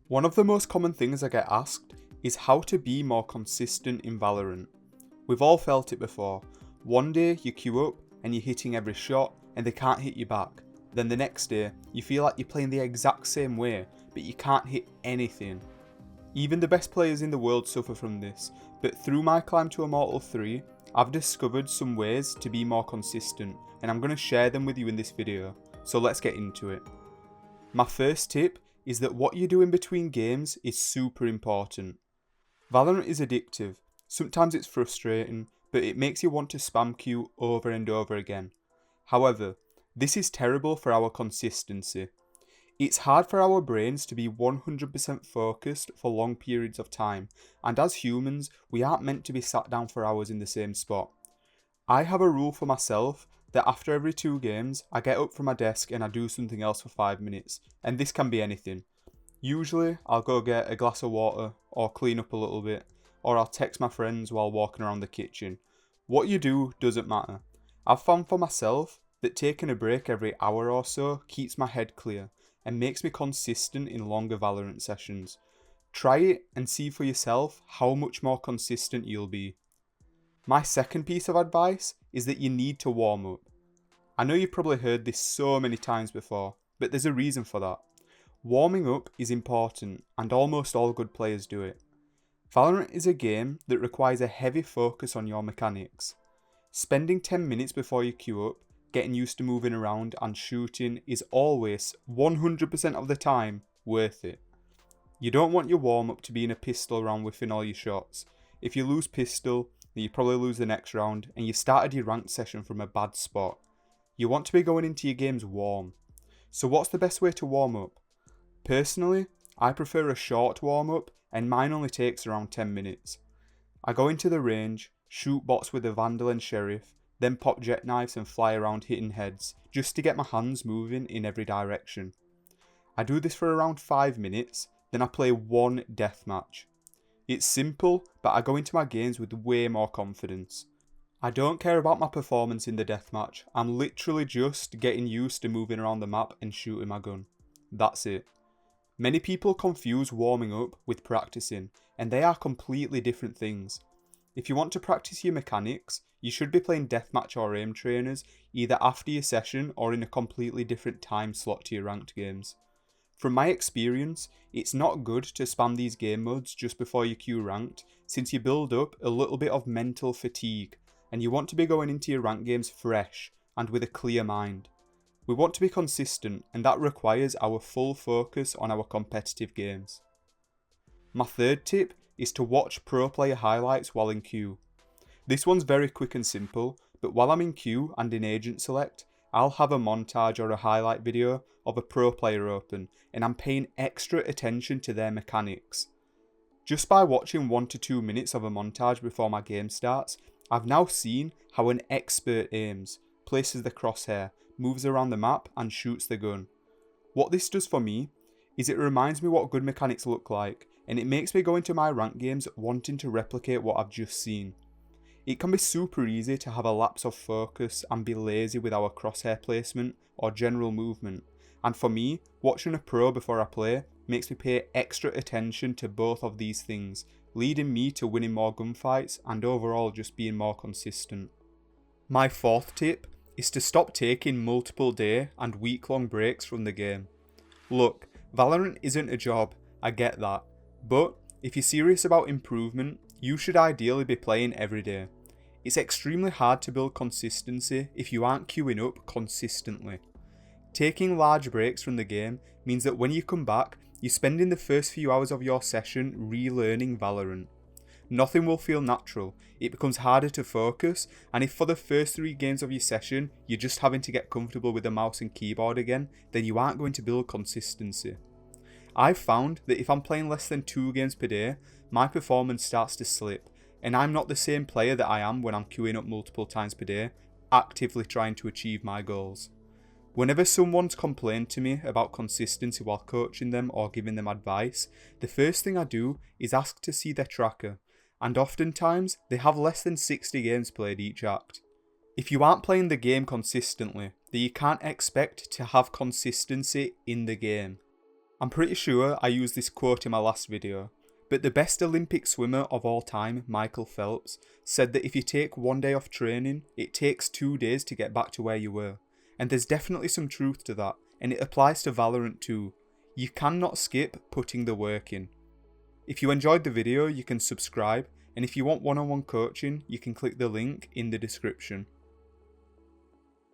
One of the most common things I get asked is how to be more consistent in Valorant. We've all felt it before. One day you queue up and you're hitting every shot and they can't hit you back. Then the next day you feel like you're playing the exact same way but you can't hit anything. Even the best players in the world suffer from this, but through my climb to Immortal 3, I've discovered some ways to be more consistent and I'm going to share them with you in this video, so let's get into it. My first tip is that what you do in between games is super important. Valorant is addictive, sometimes it's frustrating, but it makes you want to spam queue over and over again. However, this is terrible for our consistency. It's hard for our brains to be 100% focused for long periods of time, and as humans, we aren't meant to be sat down for hours in the same spot. I have a rule for myself that after every 2 games, I get up from my desk and I do something else for 5 minutes, and this can be anything. Usually, I'll go get a glass of water, or clean up a little bit, or I'll text my friends while walking around the kitchen. What you do doesn't matter. I've found for myself that taking a break every hour or so keeps my head clear and makes me consistent in longer Valorant sessions. Try it and see for yourself how much more consistent you'll be. My second piece of advice is that you need to warm up. I know you've probably heard this so many times before, but there's a reason for that. Warming up is important and almost all good players do it. Valorant is a game that requires a heavy focus on your mechanics. Spending 10 minutes before you queue up, getting used to moving around and shooting is always, 100% of the time, worth it. You don't want your warm up to be in a pistol round within all your shots. If you lose pistol, then you probably lose the next round and you've started your ranked session from a bad spot. You want to be going into your games warm. So what's the best way to warm up? Personally, I prefer a short warm up and mine only takes around 10 minutes. I go into the range, shoot bots with a Vandal and Sheriff, then pop jet knives and fly around hitting heads, just to get my hands moving in every direction. I do this for around 5 minutes, then I play one deathmatch. It's simple, but I go into my games with way more confidence. I don't care about my performance in the deathmatch, I'm literally just getting used to moving around the map and shooting my gun. That's it. Many people confuse warming up with practicing, and they are completely different things. If you want to practice your mechanics, you should be playing deathmatch or aim trainers either after your session or in a completely different time slot to your ranked games. From my experience, it's not good to spam these game modes just before you queue ranked, since you build up a little bit of mental fatigue, and you want to be going into your ranked games fresh and with a clear mind. We want to be consistent, and that requires our full focus on our competitive games. My third tip is to watch pro player highlights while in queue. This one's very quick and simple, but while I'm in queue and in agent select, I'll have a montage or a highlight video of a pro player open, and I'm paying extra attention to their mechanics. Just by watching 1 to 2 minutes of a montage before my game starts, I've now seen how an expert aims, places the crosshair, moves around the map and shoots the gun. What this does for me is it reminds me what good mechanics look like, and it makes me go into my ranked games wanting to replicate what I've just seen. It can be super easy to have a lapse of focus and be lazy with our crosshair placement or general movement, and for me, watching a pro before I play makes me pay extra attention to both of these things, leading me to winning more gunfights and overall just being more consistent. My fourth tip is to stop taking multiple day and week-long breaks from the game. Look, Valorant isn't a job, I get that, but if you're serious about improvement, you should ideally be playing every day. It's extremely hard to build consistency if you aren't queuing up consistently. Taking large breaks from the game means that when you come back, you're spending the first few hours of your session relearning Valorant. Nothing will feel natural, it becomes harder to focus, and if for the first 3 games of your session you're just having to get comfortable with the mouse and keyboard again, then you aren't going to build consistency. I've found that if I'm playing less than 2 games per day, my performance starts to slip, and I'm not the same player that I am when I'm queuing up multiple times per day, actively trying to achieve my goals. Whenever someone's complained to me about consistency while coaching them or giving them advice, the first thing I do is ask to see their tracker, and oftentimes they have less than 60 games played each act. If you aren't playing the game consistently, then you can't expect to have consistency in the game. I'm pretty sure I used this quote in my last video, but the best Olympic swimmer of all time, Michael Phelps, said that if you take one day off training, it takes 2 days to get back to where you were. And there's definitely some truth to that, and it applies to Valorant too. You cannot skip putting the work in. If you enjoyed the video, you can subscribe, and if you want one-on-one coaching, you can click the link in the description.